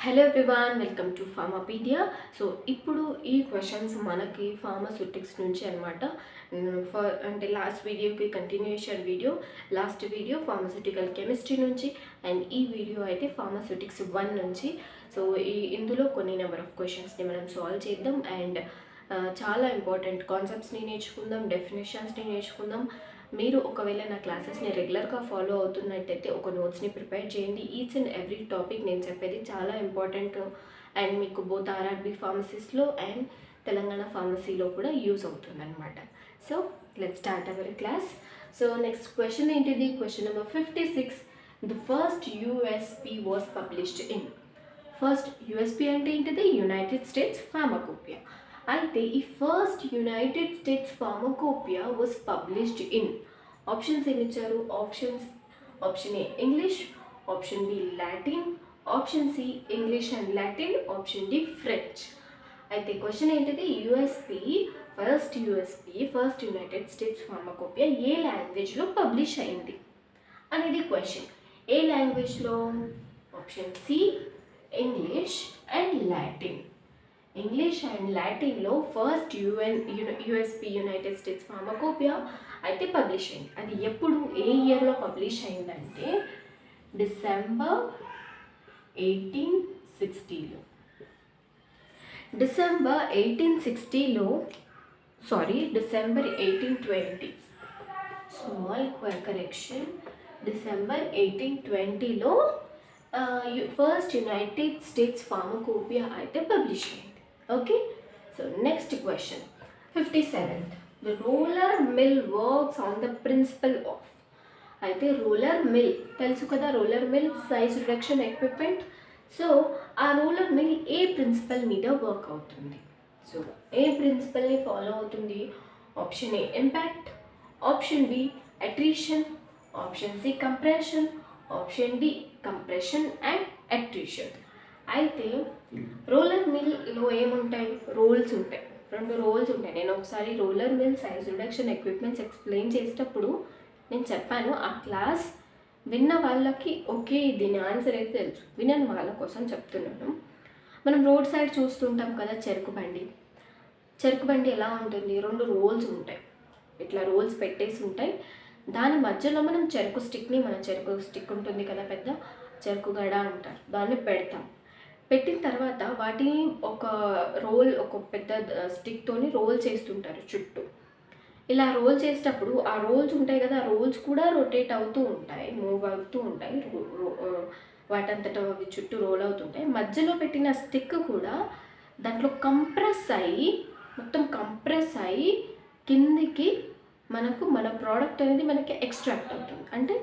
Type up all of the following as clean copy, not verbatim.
Hello everyone, welcome to Pharmapedia. So ఇప్పుడు ఈ questions మనకి ఫార్మాస్యూటిక్స్ నుంచి అనమాట. అంటే లాస్ట్ వీడియోకి continuation video, last video pharmaceutical chemistry నుంచి, అండ్ ఈ వీడియో అయితే ఫార్మాస్యూటిక్స్ 1 నుంచి. సో ఇందులో కొన్ని నెంబర్ ఆఫ్ క్వశ్చన్స్ని మనం సాల్వ్ చేద్దాం అండ్ చాలా ఇంపార్టెంట్ కాన్సెప్ట్స్ని నేర్చుకుందాం, డెఫినేషన్స్ని నేర్చుకుందాం. మీరు ఒకవేళ నా క్లాసెస్ని రెగ్యులర్గా ఫాలో అవుతున్నట్టయితే ఒక నోట్స్ని ప్రిపేర్ చేయండి. ఈచ్ అండ్ ఎవ్రీ టాపిక్ నేను చెప్పేది చాలా ఇంపార్టెంట్ అండ్ మీకు బోత్ ఆర్ఆర్బి ఫార్మసీస్లో అండ్ తెలంగాణ ఫార్మసీలో కూడా యూజ్ అవుతుందన్నమాట. So let's start our class. So next question ఏంటిది? Question number 56. The first USP was published in. First USP అంటే ఏంటిది? United States pharmacopoeia. అయితే ఈ first United States pharmacopoeia was published in. Options ఏమి ఇచ్చారు? Option A English, option B Latin, option C English and Latin, option D French. అయితే question ఏంటిది? First United States Pharmacopoeia ఏ లాంగ్వేజ్లో పబ్లిష్ అయింది అనేది క్వశ్చన్. ఏ లాంగ్వేజ్లో? Option C English and Latin. English and లాటిన్లో first USP United States pharmacopoeia అయితే పబ్లిష్ అయింది. అది ఎప్పుడు, ఏ ఇయర్లో పబ్లిష్ అయిందంటే డిసెంబర్ 1860లో. డిసెంబర్ 1820. Small correction. డిసెంబర్ 1820లో ఫస్ట్ యునైటెడ్ స్టేట్స్ ఫార్మకోపియా అయితే పబ్లిష్ అయింది. Okay, so next question 57th. The roller mill works on the principle of. అయితే రోలర్ మిల్ తెలుసు కదా, roller mill size reduction equipment. So ఆ roller mill ఏ principle మీద work అవుతుంది? సో ఏ ప్రిన్సిపల్ని ఫాలో అవుతుంది? Option A impact, option B attrition, option C compression, option D compression and attrition. అయితే రోలర్ మిల్లో ఏముంటాయి? రోల్స్ ఉంటాయి, 2 రోల్స్ ఉంటాయి. నేను ఒకసారి roller mill size reduction equipments explain చేసేటప్పుడు నేను చెప్పాను. ఆ క్లాస్ విన్న వాళ్ళకి ఓకే దీని ఆన్సర్ అయితే తెలుసు, వినని వాళ్ళ కోసం చెప్తున్నాను. మనం రోడ్ సైడ్ చూస్తుంటాం కదా చెరుకు బండి ఎలా ఉంటుంది? 2 రోల్స్ ఉంటాయి, ఇట్లా రోల్స్ పెట్టేసి ఉంటాయి. దాని మధ్యలో మనం చెరుకు స్టిక్ ఉంటుంది కదా, పెద్ద చెరుకు గడ అంటారు, దాన్ని పెడతాం. పెట్టిన తర్వాత వాటిని ఒక పెద్ద స్టిక్తోని రోల్ చేస్తుంటారు చుట్టూ. ఇలా రోల్ చేసేటప్పుడు ఆ రోల్స్ ఉంటాయి కదా, ఆ రోల్స్ కూడా రొటేట్ అవుతూ ఉంటాయి, మూవ్ అవుతూ ఉంటాయి, వాటంతట అవి చుట్టూ రోల్ అవుతుంటాయి. మధ్యలో పెట్టిన స్టిక్ కూడా దాంట్లో మొత్తం కంప్రెస్ అయ్యి కిందికి మన ప్రోడక్ట్ అనేది మనకి ఎక్స్ట్రాక్ట్ అవుతుంది. అంటే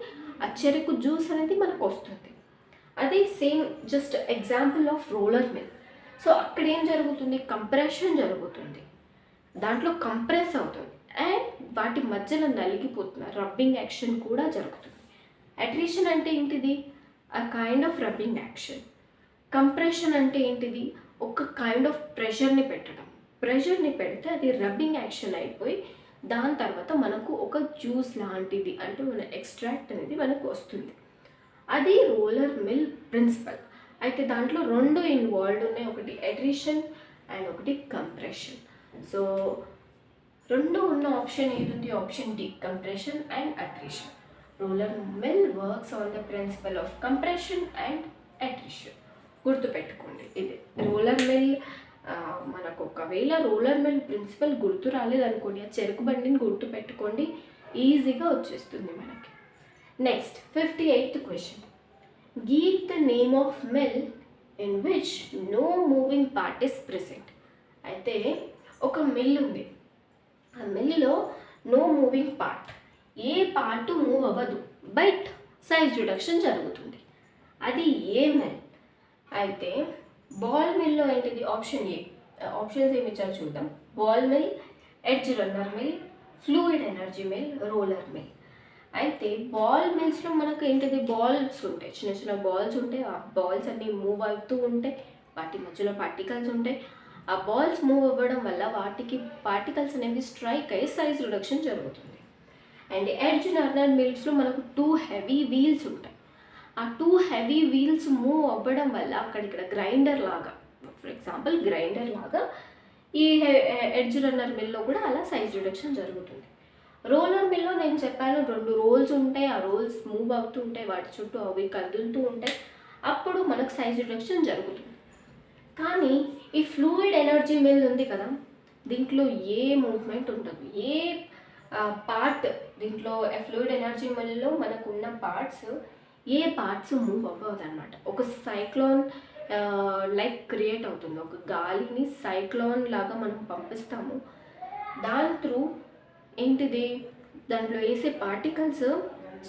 ఆ చెరుకు జ్యూస్ అనేది మనకు వస్తుంది. అది same just example of roller mill. So అక్కడ ఏం జరుగుతుంది? కంప్రెషన్ జరుగుతుంది, దాంట్లో కంప్రెస్ అవుతుంది అండ్ వాటి మధ్యలో నలిగిపోతుంది, రబ్బింగ్ యాక్షన్ కూడా జరుగుతుంది. అట్రిషన్ అంటే ఏంటిది? ఆ kind of rubbing action. Compression అంటే ఏంటిది? ఒక కైండ్ ఆఫ్ ప్రెషర్ని పెడితే అది రబ్బింగ్ యాక్షన్ అయిపోయి దాని తర్వాత మనకు ఒక జ్యూస్ లాంటిది, అంటే మన ఎక్స్ట్రాక్ట్ అనేది మనకు వస్తుంది. అది రోలర్ మిల్ ప్రిన్సిపల్. అయితే దాంట్లో 2 ఇన్వాల్వ్డ్ ఉన్నాయి, ఒకటి అట్రిషన్ అండ్ ఒకటి కంప్రెషన్. సో 2 ఉన్న ఆప్షన్ ఏది? Option D, compression and attrition. Roller mill works on the principle of compression and attrition. గుర్తుపెట్టుకోండి ఇది రోలర్ మిల్. మనకు ఒకవేళ రోలర్ మిల్ ప్రిన్సిపల్ గుర్తు రాలేదనుకోండి, ఆ చెరుకు బండిని గుర్తుపెట్టుకోండి, ఈజీగా వచ్చేస్తుంది మనకి. Next 58th question. Give the name of mill in which no moving part is present. అయితే ఒక మిల్ ఉంది, ఆ మిల్లో నో మూవింగ్ పార్ట్, ఏ పార్ట్ మూవ్ అవ్వదు, బట్ సైజ్ రిడక్షన్ జరుగుతుంది. అది ఏ మిల్? అయితే బాల్ మిల్లో ఏంటిది? Option A. ఆప్షన్స్ ఏమి ఇచ్చారో చూద్దాం. Ball mill, edge runner mill, fluid energy mill, roller mill. అయితే బాల్ మిల్స్లో మనకు ఏంటిది? బాల్స్ ఉంటాయి, చిన్న బాల్స్ ఉంటాయి. ఆ బాల్స్ అన్నీ మూవ్ అవుతూ ఉంటాయి, వాటి మధ్యలో పార్టికల్స్ ఉంటాయి. ఆ బాల్స్ మూవ్ అవ్వడం వల్ల వాటికి పార్టికల్స్ అనేవి స్ట్రైక్ అయ్యి సైజ్ రిడక్షన్ జరుగుతుంది. అండ్ ఎడ్జ్ రన్నర్ మిల్స్లో మనకు 2 హెవీ వీల్స్ ఉంటాయి. ఆ ఆ 2 హెవీ వీల్స్ మూవ్ అవ్వడం వల్ల అక్కడిక్కడ గ్రైండర్ లాగా, ఫర్ ఎగ్జాంపుల్ గ్రైండర్ లాగా ఈ ఎడ్జ్ రన్నర్ మిల్లో కూడా అలా సైజ్ రిడక్షన్ జరుగుతుంది. రోలర్ మిల్లో నేను చెప్పాను 2 రోల్స్ ఉంటాయి, ఆ రోల్స్ మూవ్ అవుతూ ఉంటాయి, వాటి చుట్టూ అవి కదులుతూ ఉంటాయి, అప్పుడు మనకు సైజ్ రిడక్షన్ జరుగుతుంది. కానీ ఈ ఫ్లూయిడ్ ఎనర్జీ మిల్ ఉంది కదా, దీంట్లో ఏ మూవ్మెంట్ ఉండదు, ఏ పార్ట్ దీంట్లో ఫ్లూయిడ్ ఎనర్జీ మిల్లో మనకు ఉన్న పార్ట్స్ ఏ పార్ట్స్ మూవ్ అవ్వదు అనమాట. ఒక సైక్లోన్ లైక్ క్రియేట్ అవుతుంది, ఒక గాలిని సైక్లోన్ లాగా మనం పంపిస్తాము, దాని త్రూ ఏంటిది దాంట్లో వేసే పార్టికల్స్,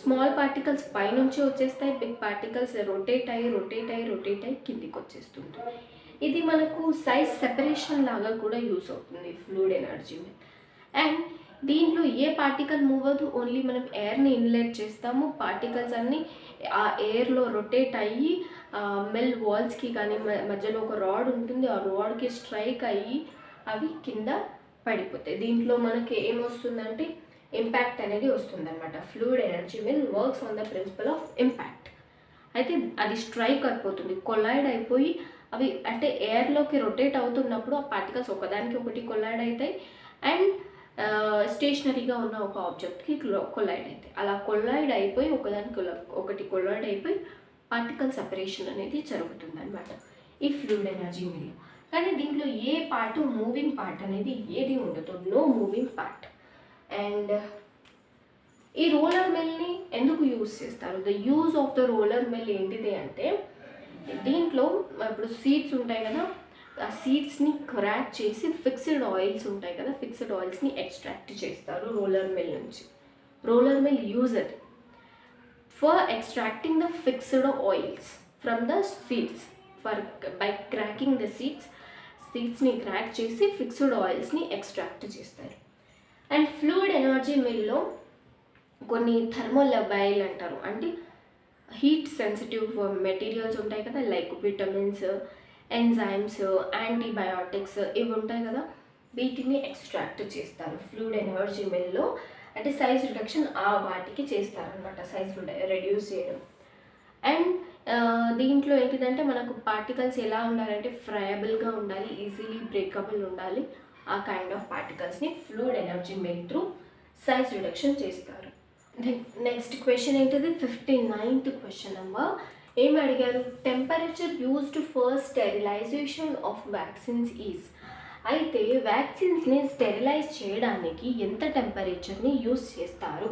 స్మాల్ పార్టికల్స్ పైనుంచి వచ్చేస్తాయి, బిగ్ పార్టికల్స్ రొటేట్ అయ్యి కిందికి వచ్చేస్తుంది. ఇది మనకు సైజ్ సెపరేషన్ లాగా కూడా యూస్ అవుతుంది ఫ్లూయిడ్ ఎనర్జీ మిల్. అండ్ దీంట్లో ఏ పార్టికల్ మూవ్ అవ్వదు, ఓన్లీ మనం ఎయిర్ని ఇన్లెట్ చేస్తాము, పార్టికల్స్ అన్నీ ఆ ఎయిర్లో రొటేట్ అయ్యి మిల్ వాల్స్కి కానీ మధ్యలో ఒక రాడ్ ఉంటుంది, ఆ రాడ్కి స్ట్రైక్ అయ్యి అవి కింద పడిపోతాయి. దీంట్లో మనకి ఏమొస్తుందంటే ఇంపాక్ట్ అనేది వస్తుంది అనమాట. Fluid energy mill works on the principle of impact. అయితే అది స్ట్రైక్ అయిపోతుంది, కొలైడ్ అయిపోయి అవి అంటే ఎయిర్లోకి రొటేట్ అవుతున్నప్పుడు ఆ పార్టికల్స్ ఒకదానికి ఒకటి కొలైడ్ అవుతాయి అండ్ స్టేషనరీగా ఉన్న ఒక ఆబ్జెక్ట్కి కొలైడ్ అవుతాయి. అలా కొలైడ్ అయిపోయి ఒకదానికి ఒకటి కొలైడ్ అయిపోయి పార్టికల్ సెపరేషన్ అనేది జరుగుతుంది అనమాట ఈ ఫ్లూయిడ్ ఎనర్జీ మిల్. కానీ దీంట్లో ఏ పార్ట్ మూవింగ్ పార్ట్ అనేది ఏది ఉండదు, నో మూవింగ్ పార్ట్. అండ్ ఈ రోలర్ మిల్ని ఎందుకు యూజ్ చేస్తారు? The use of the roller mill ఏంటిది అంటే, దీంట్లో ఇప్పుడు సీడ్స్ ఉంటాయి కదా, ఆ సీడ్స్ని క్రాక్ చేసి ఫిక్స్డ్ ఆయిల్స్ ఉంటాయి కదా, ఫిక్స్డ్ ఆయిల్స్ని ఎక్స్ట్రాక్ట్ చేస్తారు రోలర్ మిల్ నుంచి. రోలర్ మిల్ యూజ్ అది for extracting the fixed oils from the seeds, by cracking the సీడ్స్ని క్రాక్ చేసి ఫిక్స్డ్ ఆయిల్స్ని ఎక్స్ట్రాక్ట్ చేస్తారు. అండ్ ఫ్లూయిడ్ ఎనర్జీ మిల్లో కొన్ని థర్మోలబైల్ అంటారు, అంటే హీట్ సెన్సిటివ్ మెటీరియల్స్ ఉంటాయి కదా, లైక్ విటమిన్స్, ఎంజైమ్స్, యాంటీబయాటిక్స్ ఇవి ఉంటాయి కదా, వీటిని ఎక్స్ట్రాక్ట్ చేస్తారు ఫ్లూయిడ్ ఎనర్జీ మిల్లో. అంటే సైజ్ రిడక్షన్ ఆ వాటికి చేస్తారనమాట, సైజ్ రెడ్యూస్ చేయడం. అండ్ దీంట్లో ఏంటిదంటే మనకు పార్టికల్స్ ఎలా ఉండాలంటే ఫ్రైయబుల్గా ఉండాలి, ఈజీలీ బ్రేకబుల్ ఉండాలి, ఆ కైండ్ ఆఫ్ పార్టికల్స్ని fluid energy mill through size reduction చేస్తారు. నెక్స్ట్ క్వశ్చన్ ఏంటిది, 59th క్వశ్చన్ నెంబర్. ఏం అడిగారు? Temperature used for sterilization of vaccines is. అయితే వ్యాక్సిన్స్ని స్టెరిలైజ్ చేయడానికి ఎంత టెంపరేచర్ని యూజ్ చేస్తారు?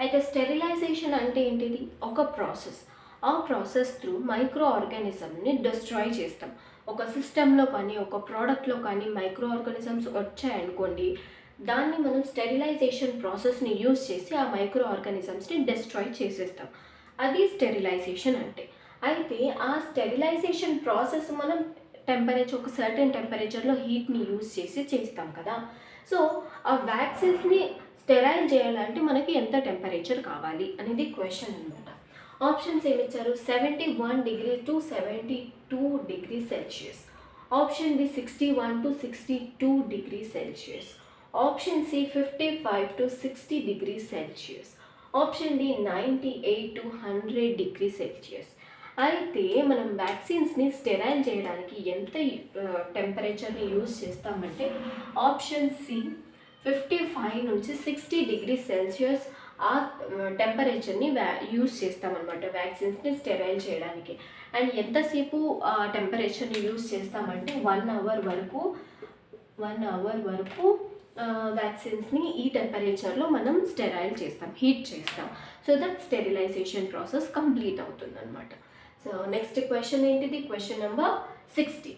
అయితే స్టెరిలైజేషన్ అంటే ఏంటిది? ఒక ప్రాసెస్, ఆ ప్రాసెస్ త్రూ మైక్రో ఆర్గానిజంని డిస్ట్రాయ్ చేస్తాం. ఒక సిస్టంలో కానీ ఒక ప్రోడక్ట్లో కానీ మైక్రో ఆర్గానిజమ్స్ వచ్చాయనుకోండి, దాన్ని మనం స్టెరిలైజేషన్ ప్రాసెస్ని యూజ్ చేసి ఆ మైక్రో ఆర్గానిజమ్స్ని డిస్ట్రాయ్ చేసేస్తాం. అది స్టెరిలైజేషన్ అంటే. అయితే ఆ స్టెరిలైజేషన్ ప్రాసెస్ మనం టెంపరేచర్, ఒక సర్టెన్ టెంపరేచర్లో హీట్ని యూజ్ చేసి చేస్తాం కదా. సో ఆ వ్యాక్సిన్స్ని స్టెరైల్ చేయాలంటే మనకి ఎంత టెంపరేచర్ కావాలి అనేది క్వశ్చన్ అనమాట. ఆప్షన్స్ ఏమిచ్చారు? 71 degrees to 72 degrees Celsius. Option B 61 to 62 degrees Celsius. Option C 55 to 60 degrees Celsius. Option D 98 to 100 degrees Celsius. అయితే మనం వ్యాక్సిన్స్ని స్టెరైల్ చేయడానికి ఎంత టెంపరేచర్ని యూజ్ చేస్తామంటే ఆప్షన్ సి 55 నుంచి 60 degrees Celsius ఆ టెంపరేచర్ని యూజ్ చేస్తామన్నమాట వ్యాక్సిన్స్ని స్టెరైల్ చేయడానికి. అండ్ ఎంతసేపు ఆ టెంపరేచర్ని యూజ్ చేస్తామంటే 1 hour వరకు వ్యాక్సిన్స్ని ఈ టెంపరేచర్లో మనం స్టెరైల్ చేస్తాం, హీట్ చేస్తాం. So that sterilization process complete అవుతుంది అనమాట. సో నెక్స్ట్ క్వశ్చన్ ఏంటిది? Question number 60.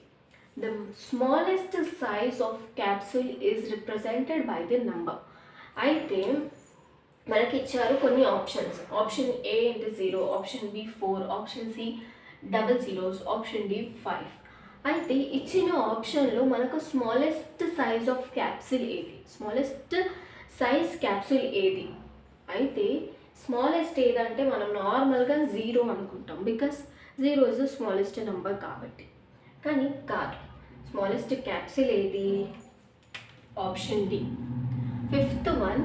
The smallest size of capsule is represented by the number. అయితే మనకి ఇచ్చారు కొన్ని ఆప్షన్స్. ఆప్షన్ ఏ అంటే 0, option B 4, option C 00, option D 5. అయితే ఇచ్చిన ఆప్షన్లో మనకు స్మాలెస్ట్ సైజ్ ఆఫ్ క్యాప్సిల్ ఏది? స్మాలెస్ట్ సైజ్ క్యాప్సిల్ ఏది? అయితే స్మాలెస్ట్ ఏదంటే మనం నార్మల్గా 0 అనుకుంటాం, because 0 is the smallest number కాబట్టి. కానీ కాదు, స్మాలెస్ట్ క్యాప్సిల్ ఏది? Option D 5th one,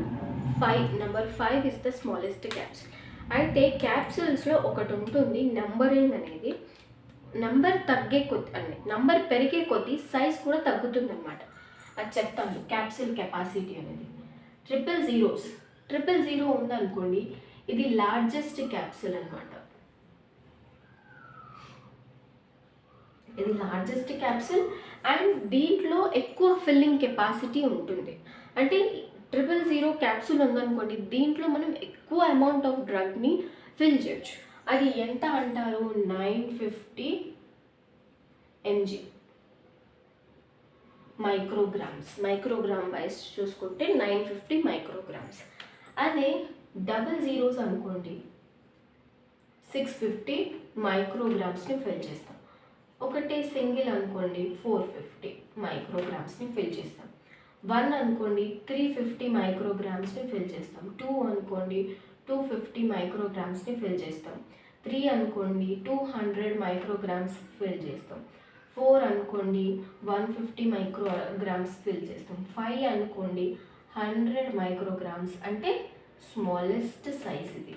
5 number 5 is the smallest capsule. అయితే క్యాప్సూల్స్లో ఒకటి ఉంటుంది నంబరింగ్ అనేది. నంబర్ తగ్గే కొద్ది అంటే నంబర్ పెరిగే కొద్దీ సైజ్ కూడా తగ్గుతుంది అనమాట. అది చెప్తాను క్యాప్సూల్ కెపాసిటీ అనేది. 000 ఉందనుకోండి, ఇది లార్జెస్ట్ క్యాప్సూల్ అనమాట. ఇది లార్జెస్ట్ క్యాప్సూల్ అండ్ దీంట్లో ఎక్కువ ఫిల్లింగ్ కెపాసిటీ ఉంటుంది. అంటే 000 క్యాప్సూల్ ఉందనుకోండి, దీంట్లో మనం ఎక్కువ అమౌంట్ ఆఫ్ డ్రగ్ని ఫిల్ చేయొచ్చు. అది ఎంత అంటారు? 950 mg మైక్రోగ్రామ్ వైజ్ చూసుకుంటే 950 మైక్రోగ్రామ్స్. అదే 00s అనుకోండి 650 మైక్రోగ్రామ్స్ని ఫిల్ చేస్తాం. ఒకటే సింగిల్ అనుకోండి 450 మైక్రోగ్రామ్స్ని ఫిల్ చేస్తాం. 1 అనుకోండి 350 మైక్రోగ్రామ్స్ని ఫిల్ చేస్తాం. 2 అనుకోండి 250 మైక్రోగ్రామ్స్ని ఫిల్ చేస్తాం. 3 అనుకోండి 200 మైక్రోగ్రామ్స్ ఫిల్ చేస్తాం. 4 అనుకోండి 150 మైక్రోగ్రామ్స్ ఫిల్ చేస్తాం. 5 అనుకోండి 100 మైక్రోగ్రామ్స్. అంటే స్మాలెస్ట్ సైజ్ ఇది,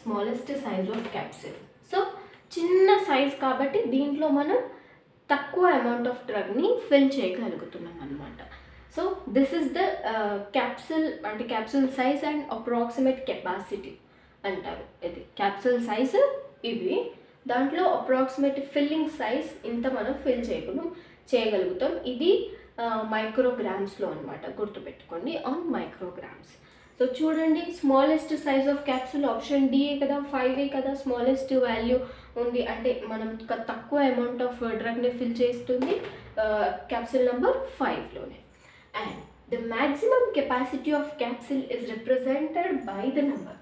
smallest size of capsule. So చిన్న సైజ్ కాబట్టి దీంట్లో మనం తక్కువ అమౌంట్ ఆఫ్ డ్రగ్ని ఫిల్ చేయగలుగుతున్నాం అనమాట. So this is the capsule, అంటే capsule size and approximate capacity అంటారు. ఇది క్యాప్సూల్ సైజ్ ఇవి, దాంట్లో అప్రాక్సిమేట్ ఫిల్లింగ్ సైజ్ ఇంత మనం ఫిల్ చేయగలుగుతాం. ఇది మైక్రోగ్రామ్స్లో అనమాట, గుర్తుపెట్టుకోండి, ఆన్ మైక్రోగ్రామ్స్. సో చూడండి, smallest size of capsule option D కదా, 5 కదా స్మాలెస్ట్ వాల్యూ ఉంది. అంటే మనం తక్కువ అమౌంట్ ఆఫ్ డ్రగ్ని ఫిల్ చేస్తుంది క్యాప్సూల్ నెంబర్ 5లోనే. And the maximum capacity of capsule is represented by the number.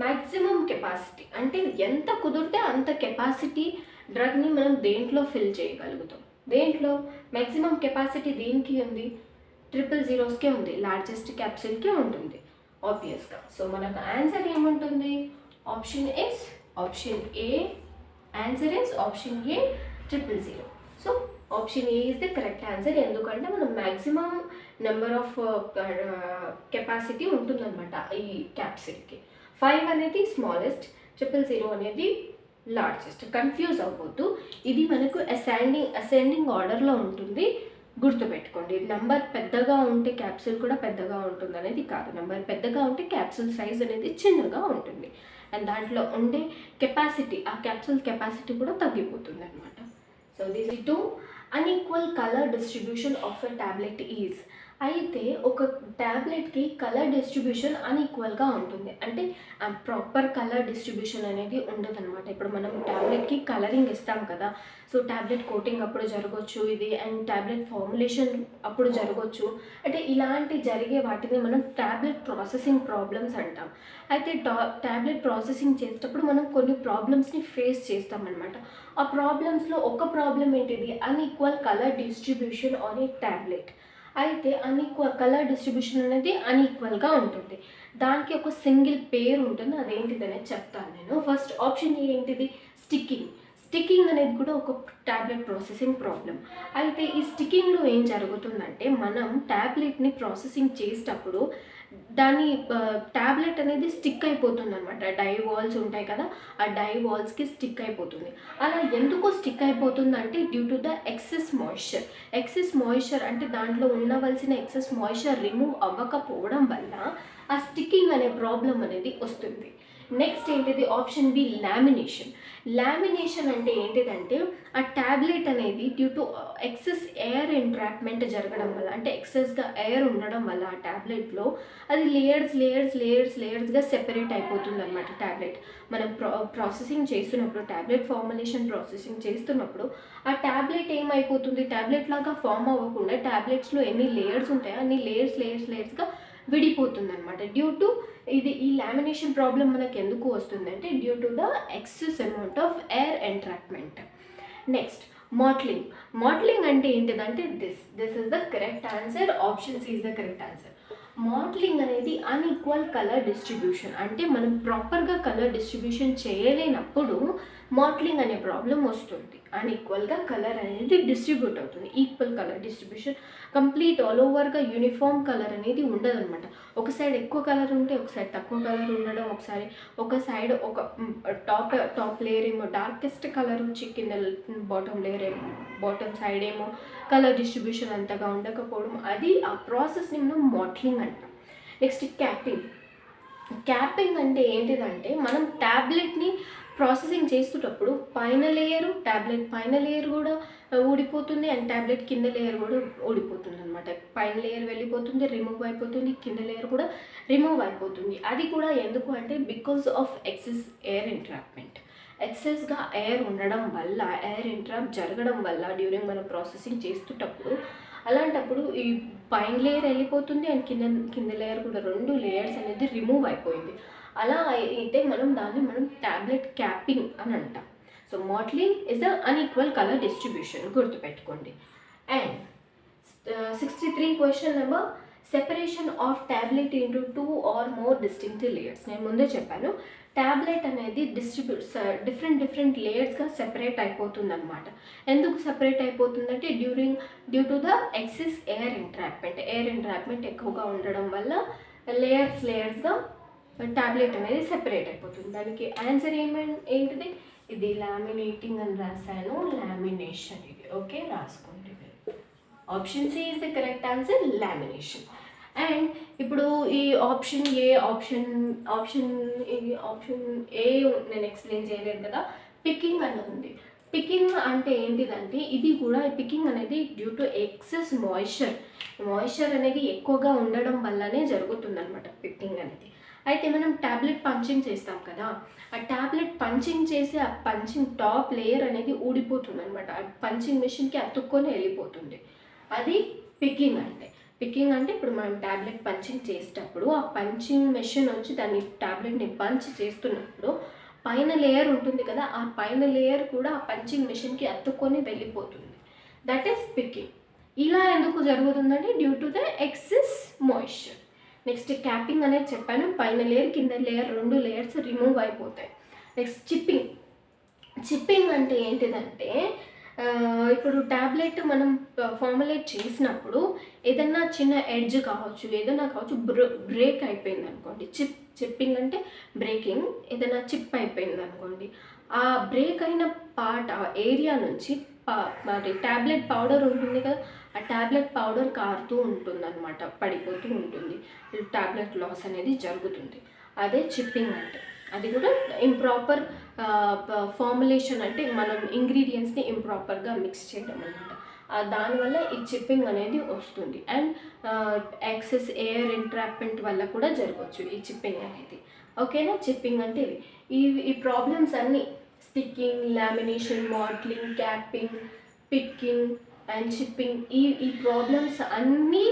Maximum capacity అంటే ఎంత కుదిరితే అంత కెపాసిటీ డ్రగ్ని మనం దేంట్లో ఫిల్ చేయగలుగుతాం. దేంట్లో మ్యాక్సిమం కెపాసిటీ దేనికి ఉంది? 000స్కే ఉంది, లార్జెస్ట్ క్యాప్సూల్కే ఉంటుంది ఆబ్వియస్గా. సో మనకు ఆన్సర్ ఏముంటుంది? Option A. Answer is option A 000. So option A is the correct answer. ఎందుకంటే మనం మ్యాక్సిమం నెంబర్ ఆఫ్ కెపాసిటీ ఉంటుందన్నమాట ఈ క్యాప్సూల్కి. 5 అనేది స్మాలెస్ట్, 000 అనేది లార్జెస్ట్. కన్ఫ్యూజ్ అవ్వద్దు, ఇది మనకు అసెండింగ్ ఆర్డర్లో ఉంటుంది, గుర్తుపెట్టుకోండి. నెంబర్ పెద్దగా ఉంటే క్యాప్సూల్ కూడా పెద్దగా ఉంటుంది అనేది కాదు. నెంబర్ పెద్దగా ఉంటే క్యాప్సూల్ సైజ్ అనేది చిన్నగా ఉంటుంది అండ్ దాంట్లో ఉండే కెపాసిటీ, ఆ క్యాప్సూల్ కెపాసిటీ కూడా తగ్గిపోతుంది అనమాట. So this to unequal colour distribution of a tablet is. అయితే ఒక ట్యాబ్లెట్కి కలర్ డిస్ట్రిబ్యూషన్ అన్ఈక్వల్గా ఉంటుంది. అంటే ప్రాపర్ కలర్ డిస్ట్రిబ్యూషన్ అనేది ఉండదన్నమాట. ఇప్పుడు మనం ట్యాబ్లెట్కి కలరింగ్ ఇస్తాం కదా, సో ట్యాబ్లెట్ కోటింగ్ అప్పుడు జరగవచ్చు ఇది, అండ్ ట్యాబ్లెట్ ఫార్ములేషన్ అప్పుడు జరగవచ్చు. అంటే ఇలాంటి జరిగే వాటిని మనం ట్యాబ్లెట్ ప్రాసెసింగ్ ప్రాబ్లమ్స్ అంటాం. అయితే ట్యాబ్లెట్ ప్రాసెసింగ్ చేసేటప్పుడు మనం కొన్ని ప్రాబ్లమ్స్ని ఫేస్ చేస్తామన్నమాట. ఆ ప్రాబ్లమ్స్లో ఒక ప్రాబ్లం ఏంటిది? Unequal colour distribution on a tablet. అయితే కలర్ డిస్ట్రిబ్యూషన్ అనేది అన్ఈక్వల్గా ఉంటుంది. దానికి ఒక సింగిల్ పేరు ఉంటుంది, అదేంటిది అనేది చెప్తాను నేను. ఫస్ట్ ఆప్షన్ ఏంటిది? స్టిక్కింగ్ అనేది కూడా ఒక ట్యాబ్లెట్ ప్రాసెసింగ్ ప్రాబ్లం. అయితే ఈ స్టిక్కింగ్లో ఏం జరుగుతుందంటే, మనం ట్యాబ్లెట్ని ప్రాసెసింగ్ చేసేటప్పుడు దాని ట్యాబ్లెట్ అనేది స్టిక్ అయిపోతుంది అనమాట. డై వాల్స్ ఉంటాయి కదా, ఆ డై వాల్స్కి స్టిక్ అయిపోతుంది. అలా ఎందుకు స్టిక్ అయిపోతుంది అంటే due to the excess moisture అంటే దాంట్లో ఉండవలసిన ఎక్సెస్ మాయిశ్చర్ రిమూవ్ అవ్వకపోవడం వల్ల ఆ స్టిక్కింగ్ అనే ప్రాబ్లం అనేది వస్తుంది. నెక్స్ట్ ఏంటిది? ఆప్షన్ బి లామినేషన్ అంటే ఏంటిదంటే ఆ ట్యాబ్లెట్ అనేది due to excess air entrapment జరగడం వల్ల, అంటే ఎక్సెస్గా ఎయిర్ ఉండడం వల్ల ఆ ట్యాబ్లెట్లో అది లేయర్స్గా సెపరేట్ అయిపోతుంది అనమాట. ట్యాబ్లెట్ మనం ప్రాసెసింగ్ చేస్తున్నప్పుడు, ట్యాబ్లెట్ ఫార్ములేషన్ ప్రాసెసింగ్ చేస్తున్నప్పుడు ఆ ట్యాబ్లెట్ ఏమైపోతుంది? ట్యాబ్లెట్ లాగా ఫామ్ అవ్వకుండా ట్యాబ్లెట్స్లో ఎన్ని లేయర్స్ ఉంటాయో అన్ని లేయర్స్గా విడిపోతుంది అనమాట. డ్యూ టు ఈ లామినేషన్ ప్రాబ్లం మనకు ఎందుకు వస్తుందంటే due to the excess amount of air entrapment. Next mottling అంటే ఏంటిదంటే this is the correct answer. Option C is the correct answer. Mottling అనేది అన్ఈక్వల్ కలర్ డిస్ట్రిబ్యూషన్. అంటే మనం ప్రాపర్గా కలర్ డిస్ట్రిబ్యూషన్ చేయలేనప్పుడు మాట్లింగ్ అనే ప్రాబ్లం వస్తుంది. అన్ఈక్వల్గా కలర్ అనేది డిస్ట్రిబ్యూట్ అవుతుంది. Equal colour distribution complete all ఓవర్గా యూనిఫామ్ కలర్ అనేది ఉండదన్నమాట. ఒక సైడ్ ఎక్కువ కలర్ ఉంటే ఒక సైడ్ తక్కువ కలర్ ఉండడం, ఒక సైడ్ ఒక టాప్ లేయర్ ఏమో డార్కెస్ట్ కలర్ వచ్చి కింద బాటమ్ సైడ్ ఏమో కలర్ డిస్ట్రిబ్యూషన్ అంతగా ఉండకపోవడం, అది ఆ ప్రాసెస్ని మనం మాట్లింగ్ అంటాం. నెక్స్ట్ క్యాపింగ్ అంటే ఏంటిదంటే మనం ట్యాబ్లెట్ని ప్రాసెసింగ్ చేసేటప్పుడు ట్యాబ్లెట్ పైన లేయర్ కూడా ఊడిపోతుంది అండ్ ట్యాబ్లెట్ కింద లేయర్ కూడా ఊడిపోతుంది అనమాట. పైన లేయర్ వెళ్ళిపోతుంది, రిమూవ్ అయిపోతుంది, కింద లేయర్ కూడా రిమూవ్ అయిపోతుంది. అది కూడా ఎందుకు అంటే because of excess air entrapment. ఎక్సెస్గా ఎయిర్ ఉండడం వల్ల, ఎయిర్ ఎంట్రాప్ జరగడం వల్ల డ్యూరింగ్ మనం ప్రాసెసింగ్ చేసేటప్పుడు, అలాంటప్పుడు ఈ పైన లేయర్ వెళ్ళిపోతుంది అండ్ కింద లేయర్ కూడా 2 లేయర్స్ అనేది రిమూవ్ అయిపోయింది. అలా అయితే దాన్ని ట్యాబ్లెట్ క్యాపింగ్ అని అంటాం. So mottling is the unequal colour distribution, గుర్తుపెట్టుకోండి. And 63 question number, separation of tablet into 2 or more distinctive layers. నేను ముందే చెప్పాను, ట్యాబ్లెట్ అనేది డిఫరెంట్ లేయర్స్గా సెపరేట్ అయిపోతుంది అనమాట. ఎందుకు సెపరేట్ అయిపోతుందంటే due to the excess air entrapment ఎక్కువగా ఉండడం వల్ల లేయర్స్గా ట్యాబ్లెట్ అనేది సెపరేట్ అయిపోతుంది. దానికి ఆన్సర్ ఏంటిది? ఇది లామినేటింగ్ అని రాశాను, లామినేషన్ ఇది. ఓకే, రాసుకోండి. Option C is the correct answer, lamination. And ఇప్పుడు ఈ ఆప్షన్ ఏ నేను ఎక్స్ప్లెయిన్ చేయలేదు కదా, పికింగ్ అని ఉంది. పికింగ్ అంటే ఏంటిదంటే ఇది కూడా పికింగ్ అనేది డ్యూ టు ఎక్సెస్ మాయిశ్చర్ అనేది ఎక్కువగా ఉండడం వల్లనే జరుగుతుందన్నమాట పికింగ్ అనేది. అయితే మనం ట్యాబ్లెట్ పంచింగ్ చేస్తాం కదా, ఆ ట్యాబ్లెట్ పంచింగ్ చేసి ఆ పంచింగ్ టాప్ లేయర్ అనేది ఊడిపోతుంది అనమాట. ఆ పంచింగ్ మెషిన్కి అతుక్కొని వెళ్ళిపోతుంది. అది పికింగ్ అంటే ఇప్పుడు మనం ట్యాబ్లెట్ పంచింగ్ చేసేటప్పుడు ఆ పంచింగ్ మెషిన్ వచ్చి దాన్ని ట్యాబ్లెట్ని పంచ్ చేస్తున్నప్పుడు పైన లేయర్ ఉంటుంది కదా, ఆ పైన లేయర్ కూడా ఆ పంచింగ్ మెషిన్కి అతుక్కొని వెళ్ళిపోతుంది. That is picking. ఇలా ఎందుకు జరుగుతుందంటే due to the excess moisture. Next capping అనేది చెప్పాను, పైన లేయర్ కింద లేయర్ 2 లేయర్స్ రిమూవ్ అయిపోతాయి. నెక్స్ట్ చిప్పింగ్ అంటే ఏంటిదంటే ఇప్పుడు ట్యాబ్లెట్ మనం ఫార్ములేట్ చేసినప్పుడు ఏదన్నా చిన్న ఎడ్జ్ కావచ్చు, బ్రేక్ అయిపోయింది అనుకోండి. చిప్పింగ్ అంటే బ్రేకింగ్. ఏదైనా చిప్ అయిపోయింది అనుకోండి, ఆ బ్రేక్ అయిన పార్ట్, ఆ ఏరియా నుంచి మరి ట్యాబ్లెట్ పౌడర్ ఉంటుంది కదా, ఆ ట్యాబ్లెట్ పౌడర్ కారుతూ ఉంటుంది అనమాట, పడిపోతూ ఉంటుంది. ట్యాబ్లెట్ లాస్ అనేది జరుగుతుంది. అదే చిప్పింగ్ అంటే. అది కూడా ఇంప్రాపర్ ఫార్ములేషన్, అంటే మనం ఇంగ్రీడియంట్స్ని ఇంప్రాపర్గా మిక్స్ చేయడం అనమాట. దానివల్ల ఈ చిప్పింగ్ అనేది వస్తుంది. అండ్ ఎక్సెస్ ఎయిర్ ఎంట్రాప్మెంట్ వల్ల కూడా జరగవచ్చు ఈ చిప్పింగ్ అనేది. ఓకేనా? చిప్పింగ్ అంటే ఈ ప్రాబ్లమ్స్ అన్నీ sticking, lamination, mottling, capping, picking and chipping, ఈ ప్రాబ్లమ్స్ అన్నీ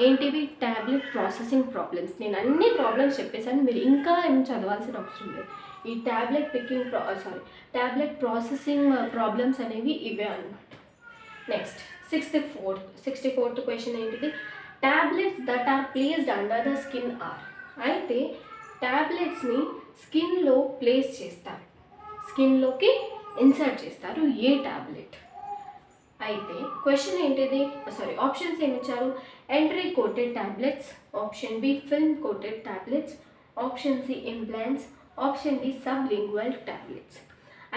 ఏంటివి? Tablet processing problems. నేను అన్ని ప్రాబ్లమ్స్ చెప్పేసాను, మీరు ఇంకా ఏం చదవాల్సిన అవసరం లేదు. ఈ ట్యాబ్లెట్ ప్రాసెసింగ్ ప్రాబ్లమ్స్ అనేవి ఇవే అన్నమాట. నెక్స్ట్ 64th క్వశ్చన్ ఏంటిది? Tablets that are placed under the skin are. అయితే ట్యాబ్లెట్స్ని స్కిన్లో ప్లేస్ చేస్తారు, స్కిన్లోకి ఇన్సర్ట్ చేస్తారు. ఏ ట్యాబ్లెట్? అయితే క్వశ్చన్ ఏంటిది? ఆప్షన్స్ ఏమి ఇచ్చారు? Enteric coated tablets, option B film coated tablets, option C implants, option D sublingual tablets.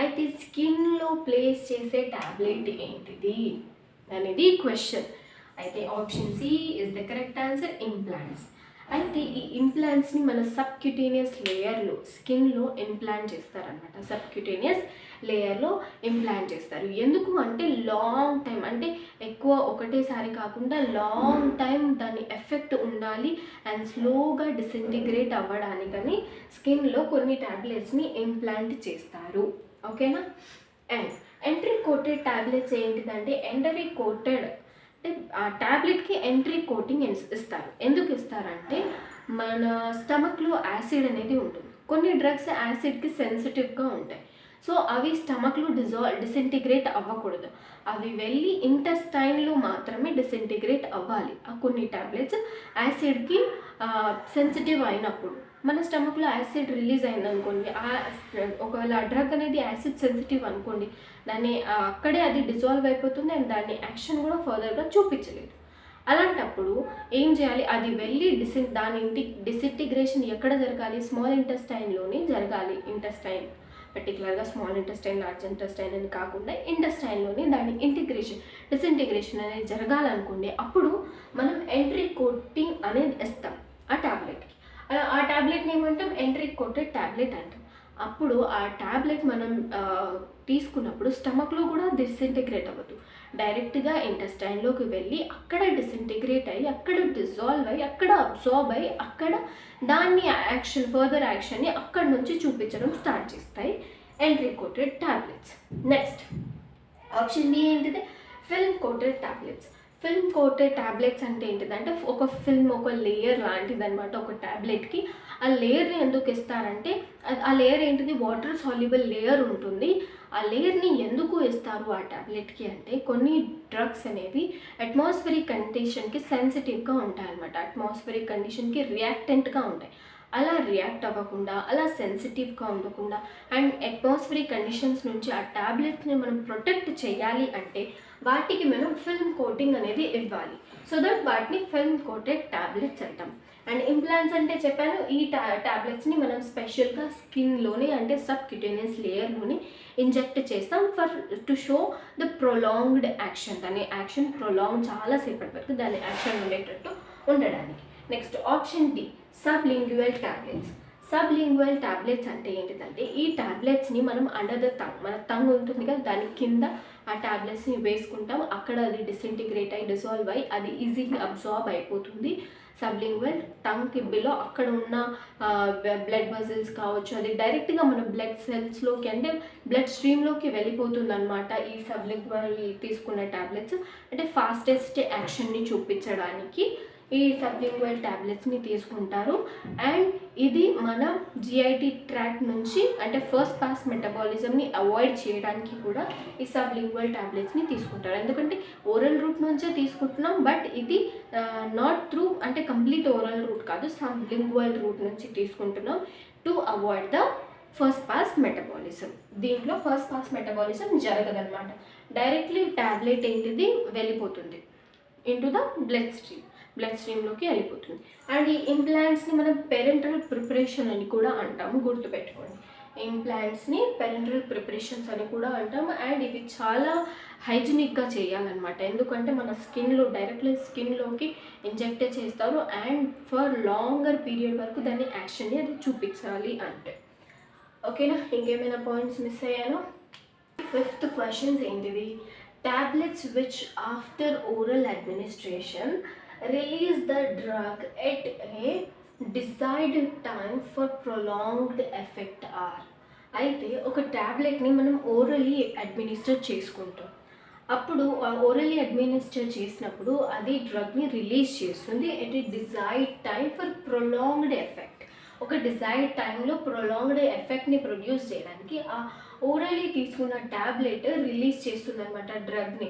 అయితే స్కిన్లో ప్లేస్ చేసే ట్యాబ్లెట్ ఏంటిది అనేది క్వశ్చన్. అయితే option C is the correct answer, implants. అయితే ఈ ఇంప్లాంట్స్ని మన సబ్క్యూటేనియస్ లేయర్లో, స్కిన్లో ఇంప్లాంట్ చేస్తారనమాట. సబ్క్యూటేనియస్ లేయర్లో ఇంప్లాంట్ చేస్తారు. ఎందుకు అంటే లాంగ్ టైం, అంటే ఎక్కువ ఒకటేసారి కాకుండా లాంగ్ టైం దాని ఎఫెక్ట్ ఉండాలి అండ్ స్లోగా డిసింటిగ్రేట్ అవ్వడానికని స్కిన్లో కొన్ని ట్యాబ్లెట్స్ని ఇంప్లాంట్ చేస్తారు. ఓకేనా? అండ్ ఎంట్రీ కోటెడ్ ట్యాబ్లెట్స్ ఏంటిదంటే ఎంట్రీ కోటెడ్ అంటే ఆ ట్యాబ్లెట్కి ఎంట్రీ కోటింగ్ ఇస్తారు. ఎందుకు ఇస్తారంటే మన స్టమక్లో యాసిడ్ అనేది ఉంటుంది. కొన్ని డ్రగ్స్ యాసిడ్కి సెన్సిటివ్గా ఉంటాయి. సో అవి స్టమక్లో డిసింటిగ్రేట్ అవ్వకూడదు, అవి వెళ్ళి ఇంటెస్టైన్లో మాత్రమే డిసింటిగ్రేట్ అవ్వాలి. ఆ కొన్ని ట్యాబ్లెట్స్ యాసిడ్కి సెన్సిటివ్ అయినప్పుడు మన స్టమక్లో యాసిడ్ రిలీజ్ అయింది అనుకోండి, ఒకవేళ ఆ డ్రగ్ అనేది యాసిడ్ సెన్సిటివ్ అనుకోండి, దాన్ని అక్కడే అది డిజాల్వ్ అయిపోతుంది అండ్ దాన్ని యాక్షన్ కూడా ఫర్దర్గా చూపించలేదు. అలాంటప్పుడు ఏం చేయాలి, అది వెళ్ళి డిసింటిగ్రేషన్ ఎక్కడ జరగాలి, స్మాల్ ఇంటెస్టైన్లోనే జరగాలి. ఇంటెస్టైన్ పర్టికులర్గా స్మాల్ ఇంటెస్టైన్, లార్జ్ ఇంటెస్టైన్ అని కాకుండా ఇంటెస్టైన్లోనే దాని డిసింటిగ్రేషన్ అనేది జరగాలనుకోండి, అప్పుడు మనం ఎంట్రీ కోటింగ్ అనేది ఇస్తాం ఆ ట్యాబ్లెట్కి. ఆ ట్యాబ్లెట్ని ఏమంటాం, ఎంట్రీ కోటెడ్ ట్యాబ్లెట్ అంటాం. అప్పుడు ఆ ట్యాబ్లెట్ మనం తీసుకున్నప్పుడు స్టమక్లో కూడా డిసింటిగ్రేట్ అవ్వదు, డైరెక్ట్గా ఇంటెస్టైన్లోకి వెళ్ళి అక్కడ డిసింటిగ్రేట్ అయ్యి అక్కడ డిజాల్వ్ అయ్యి అక్కడ అబ్జార్బ్ అయ్యి అక్కడ దాన్ని ఫర్దర్ యాక్షన్ని అక్కడ నుంచి చూపించడం స్టార్ట్ చేస్తాయి enteric coated tablets. Next option B ఏంటిది, film coated tablets. Film coated tablets అంటే ఏంటిదంటే ఒక లేయర్ లాంటిది అనమాట ఒక ట్యాబ్లెట్కి. ఆ లేయర్ని ఎందుకు ఇస్తారంటే ఆ లేయర్ ఏంటిది, వాటర్ సాల్యుబుల్ లేయర్ ఉంటుంది. ఆ లేయర్ని ఎందుకు ఇస్తారు ఆ ట్యాబ్లెట్కి అంటే కొన్ని డ్రగ్స్ అనేవి అట్మాస్ఫిరిక్ కండిషన్కి సెన్సిటివ్గా ఉంటాయన్నమాట, అట్మాస్ఫిరిక్ కండిషన్కి రియాక్టెంట్గా ఉంటాయి. అలా రియాక్ట్ అవ్వకుండా, అలా సెన్సిటివ్గా ఉండకుండా అండ్ అట్మాస్ఫిరిక్ కండిషన్స్ నుంచి ఆ ట్యాబ్లెట్స్ని మనం ప్రొటెక్ట్ చేయాలి అంటే వాటికి మనం ఫిల్మ్ కోటింగ్ అనేది ఇవ్వాలి. సో దట్ వాటిని ఫిల్మ్ కోటెడ్ ట్యాబ్లెట్స్ అంటాం. అండ్ ఇంప్లాంట్స్ అంటే చెప్పాను, ఈ ట్యాబ్లెట్స్ని మనం స్పెషల్గా స్కిన్లోనే అంటే సబ్ క్యూటేనియస్ లేయర్లోని ఇంజెక్ట్ చేస్తాం to show the prolonged action. దాని యాక్షన్ ప్రొలాంగ్ చాలాసేపటి వరకు దాని యాక్షన్ ఉండేటట్టు ఉండడానికి. Next option D, sublingual tablets. Sublingual tablets అంటే ఏంటిదంటే ఈ ట్యాబ్లెట్స్ని మనం అండర్ ద టంగ్, మన టంగ్ ఉంటుంది కదా దాని కింద ఆ ట్యాబ్లెట్స్ని వేసుకుంటాం, అక్కడ అది డిసింటిగ్రేట్ అయ్యి డిజాల్వ్ అయ్యి అది ఈజీగా అబ్జార్బ్ అయిపోతుంది. సబ్లింగ్యువల్ టంగ్ బిలో అక్కడ ఉన్న బ్లడ్ వెజల్స్ కావచ్చు, అది డైరెక్ట్గా మన బ్లడ్ సెల్స్లోకి అంటే బ్లడ్ స్ట్రీమ్లోకి వెళ్ళిపోతుంది అనమాట. ఈ సబ్లింగ్యువల్ తీసుకున్న ట్యాబ్లెట్స్ అంటే ఫాస్టెస్ట్ యాక్షన్ని చూపించడానికి ఈ సబ్లింగ్యువల్ ట్యాబ్లెట్స్ని తీసుకుంటారు. అండ్ ఇది మన జిఐటి ట్రాక్ నుంచి అంటే ఫస్ట్ పాస్ మెటబాలిజంని అవాయిడ్ చేయడానికి కూడా ఈ సబ్లింగ్యువల్ ట్యాబ్లెట్స్ని తీసుకుంటారు. ఎందుకంటే ఓరల్ రూట్ నుంచే తీసుకుంటున్నాం, బట్ ఇది నాట్ త్రూ అంటే కంప్లీట్ ఓరల్ రూట్ కాదు, సబ్లింగ్యువల్ రూట్ నుంచి తీసుకుంటున్నాం to avoid the first pass metabolism. దీంట్లో ఫస్ట్ పాస్ మెటబాలిజం జరగదన్నమాట, డైరెక్ట్లీ ట్యాబ్లెట్ ఏంటిది వెళ్ళిపోతుంది ఇంటూ ద బ్లడ్ స్ట్రీమ్లోకి వెళ్ళిపోతుంది. అండ్ ఈ ఇంప్లాంట్స్ని మనం పేరెంటల్ ప్రిపరేషన్ అని కూడా అంటాము, గుర్తుపెట్టుకోండి. ఇంప్లాంట్స్ని పేరెంటల్ ప్రిపరేషన్స్ అని కూడా అంటాము. అండ్ ఇవి చాలా హైజీనిక్గా చేయాలన్నమాట, ఎందుకంటే మన డైరెక్ట్లీ స్కిన్లోకి ఇంజెక్ట్ చేస్తారు అండ్ ఫర్ లాంగర్ పీరియడ్ వరకు దాని యాక్షన్ని అది చూపించాలి అంటే. ఓకేనా, ఇంకేమైనా పాయింట్స్ మిస్ అయ్యానో? ఫిఫ్త్ క్వశ్చన్స్ ఏంటిది, tablets which after oral administration release the drug at a desired time for prolonged effect are. అయితే ఒక ట్యాబ్లెట్ని మనం ఓరలీ అడ్మినిస్టర్ చేసుకుంటాం, అప్పుడు ఓరలీ అడ్మినిస్టర్ చేసినప్పుడు అది డ్రగ్ని రిలీజ్ చేస్తుంది at a desired time for prolonged effect. ఒక డిజైర్డ్ టైంలో ప్రొలాంగ్డ్ ఎఫెక్ట్ని ప్రొడ్యూస్ చేయడానికి ఆ ఓరలీ తీసుకున్న ట్యాబ్లెట్ రిలీజ్ చేస్తుంది అనమాట డ్రగ్ని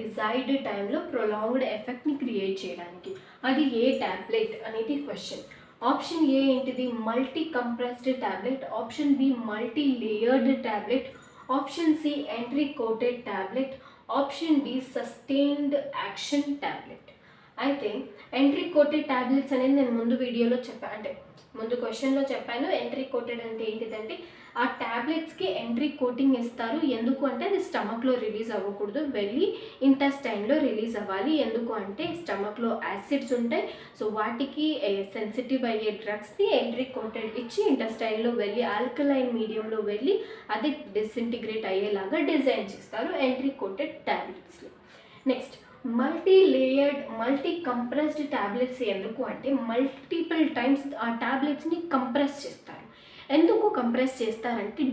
డిజైర్డ్ టైంలో ప్రొలాంగ్డ్ ఎఫెక్ట్ని క్రియేట్ చేయడానికి. అది ఏ ట్యాబ్లెట్ అనేది క్వశ్చన్. ఆప్షన్ ఏ ఏంటిది, multi compressed tablet. Option B multi layered tablet. Option C enteric coated tablet. Option D sustained action tablet. అయితే ఎంట్రీ కోటెడ్ ట్యాబ్లెట్స్ అనేది నేను ముందు వీడియోలో చెప్పాను, అంటే ముందు క్వశ్చన్లో చెప్పాను. ఎంట్రీ కోటెడ్ అంటే ఏంటిదంటే ఆ ట్యాబ్లెట్స్కి ఎంట్రీ కోటింగ్ ఇస్తారు, ఎందుకు అంటే అది స్టమక్లో రిలీజ్ అవ్వకూడదు, వెళ్ళి ఇంటెస్టైన్లో రిలీజ్ అవ్వాలి. ఎందుకు అంటే స్టమక్లో యాసిడ్స్ ఉంటాయి, సో వాటికి సెన్సిటివ్ అయ్యే డ్రగ్స్ని ఎంట్రీ కోటెడ్ ఇచ్చి ఇంటెస్టైన్లో వెళ్ళి ఆల్కలైన్ మీడియంలో వెళ్ళి అది డిసింటిగ్రేట్ అయ్యేలాగా డిజైన్ చేస్తారు ఎంట్రీ కోటెడ్ ట్యాబ్లెట్స్లో. నెక్స్ట్ మల్టీ కంప్రెస్డ్ ట్యాబ్లెట్స్ ఎందుకు అంటే మల్టిపుల్ టైమ్స్ ఆ ట్యాబ్లెట్స్ని కంప్రెస్ చేస్తారు. ఎందుకు కంప్రెస్ చేస్తారంటే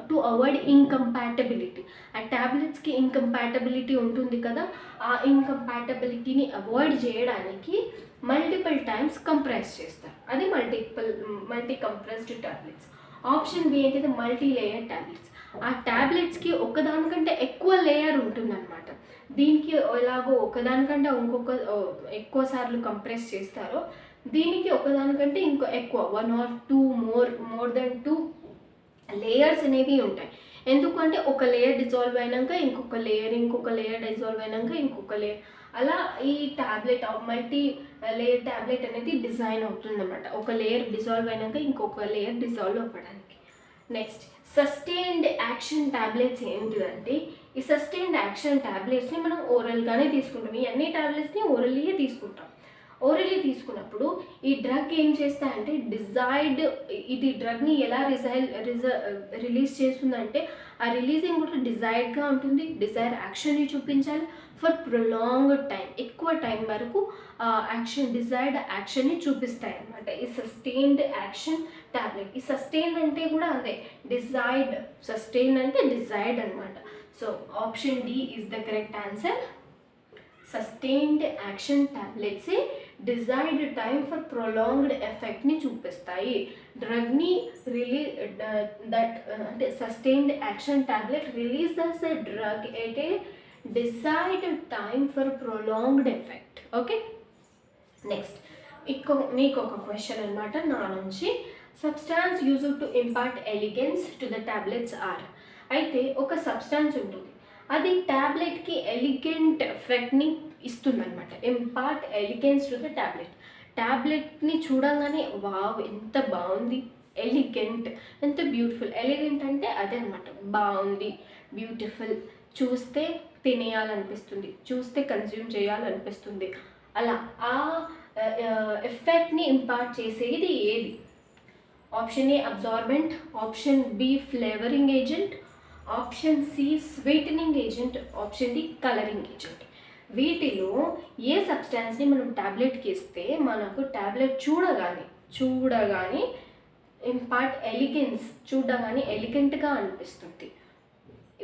టు అవాయిడ్ ఇంకంపాటబిలిటీ. ఆ ట్యాబ్లెట్స్కి ఇంకంపాటబిలిటీ ఉంటుంది కదా, ఆ ఇంకంపాటబిలిటీని అవాయిడ్ చేయడానికి మల్టిపుల్ టైమ్స్ కంప్రెస్ చేస్తారు, అది multi compressed tablets. Option B ఏంటిది, మల్టీ లేయర్ ట్యాబ్లెట్స్. ఆ ట్యాబ్లెట్స్కి ఒకదానికంటే ఎక్కువ లేయర్ ఉంటుందన్నమాట, దీనికి ఎలాగో ఒకదానికంటే ఎక్కువ సార్లు కంప్రెస్ చేస్తారో దీనికి ఒకదానికంటే ఇంకో ఎక్కువ 1 or 2 మోర్ దెన్ 2 లేయర్స్ అనేవి ఉంటాయి. ఎందుకంటే ఒక లేయర్ డిజాల్వ్ అయినాక ఇంకొక లేయర్ డిజాల్వ్ అయినాక ఇంకొక లేయర్, అలా ఈ ట్యాబ్లెట్ మల్టీ లేయర్ ట్యాబ్లెట్ అనేది డిజైన్ అవుతుందన్నమాట. ఒక లేయర్ డిజాల్వ్ అయినాక ఇంకొక లేయర్ డిజాల్వ్ అవ్వడానికి. నెక్స్ట్ సస్టైన్డ్ యాక్షన్ ట్యాబ్లెట్స్ ఏంటిదంటే, ఈ సస్టైన్డ్ యాక్షన్ ట్యాబ్లెట్స్ని మనం ఓరల్గానే తీసుకుంటాం. ఈ అన్ని ట్యాబ్లెట్స్ని ఓరల్లీయే తీసుకుంటాం. ఓరల్లీ తీసుకున్నప్పుడు ఈ డ్రగ్ ఏం చేస్తాయంటే ఇది డ్రగ్ని ఎలా రిలీజ్ చేస్తుందంటే, ఆ రిలీజింగ్ కూడా డిజైర్డ్గా ఉంటుంది. డిజైర్ యాక్షన్ని చూపించాలి ఫర్ ప్రొలాంగ్డ్ టైం, ఎక్కువ టైం వరకు డిజైర్డ్ యాక్షన్ని చూపిస్తాయి అన్నమాట ఈ సస్టైన్డ్ యాక్షన్ ట్యాబ్లెట్. ఈ సస్టైన్డ్ అంటే కూడా అదే, సస్టైన్డ్ అంటే డిజైర్డ్ అనమాట. So option D is the correct answer. Sustained action tablets desired time for prolonged ఎఫెక్ట్ని చూపిస్తాయి. డ్రగ్ని అంటే sustained action tablet releases the drug at a desired time for prolonged effect. Okay, next మీకు ఒక question అనమాట నా నుంచి. Substance used to impart elegance to the tablets are. అయితే ఒక సబ్స్టాన్స్ ఉంటుంది, అది ట్యాబ్లెట్కి ఎలిగెంట్ ఎఫెక్ట్ని ఇస్తుందన్నమాట. ఇంపార్ట్ ఎలిగెన్స్ టు ద ట్యాబ్లెట్ని చూడంగానే వావ్ ఎంత బాగుంది, ఎలిగెంట్, ఎంత బ్యూటిఫుల్. ఎలిగెంట్ అంటే అదే అనమాట, బాగుంది, బ్యూటిఫుల్, చూస్తే తినేయాలనిపిస్తుంది, చూస్తే కన్జ్యూమ్ చేయాలనిపిస్తుంది. అలా ఆ ఎఫెక్ట్ని ఇంపార్ట్ చేసేది ఏది? Option A absorbent, option B flavouring agent, option C sweetening agent, option D colouring agent. వీటిలో ఏ సబ్స్టాన్స్ని మనం ట్యాబ్లెట్కి ఇస్తే మనకు ట్యాబ్లెట్ చూడగానే ఇంపార్ట్ ఎలిగెన్స్, చూడగానే ఎలిగెంట్గా అనిపిస్తుంది.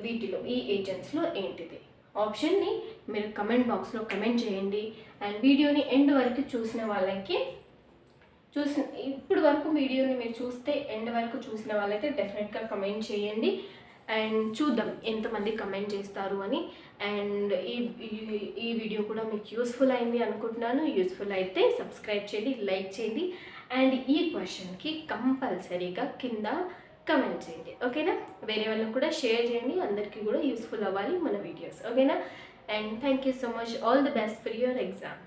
వీటిలో ఈ ఏజెంట్స్లో ఏంటిది? ఆప్షన్ని మీరు కమెంట్ బాక్స్లో కమెంట్ చేయండి. అండ్ వీడియోని ఎండ్ వరకు చూసిన వాళ్ళకి ఇప్పుడు వరకు వీడియోని మీరు చూస్తే ఎండ్ వరకు చూసిన వాళ్ళైతే డెఫినెట్గా కమెంట్ చేయండి. అండ్ చూద్దాం ఎంతమంది కమెంట్ చేస్తారు అని. అండ్ ఈ వీడియో కూడా మీకు యూస్ఫుల్ అయింది అనుకుంటున్నాను. యూస్ఫుల్ అయితే సబ్స్క్రైబ్ చేయండి, లైక్ చేయండి. అండ్ ఈ క్వశ్చన్కి కంపల్సరీగా కింద కమెంట్ చేయండి. ఓకేనా? వేరే వాళ్ళకి కూడా షేర్ చేయండి, అందరికీ కూడా యూస్ఫుల్ అవ్వాలి మన వీడియోస్. ఓకేనా? And thank you so much. All the best for your exam.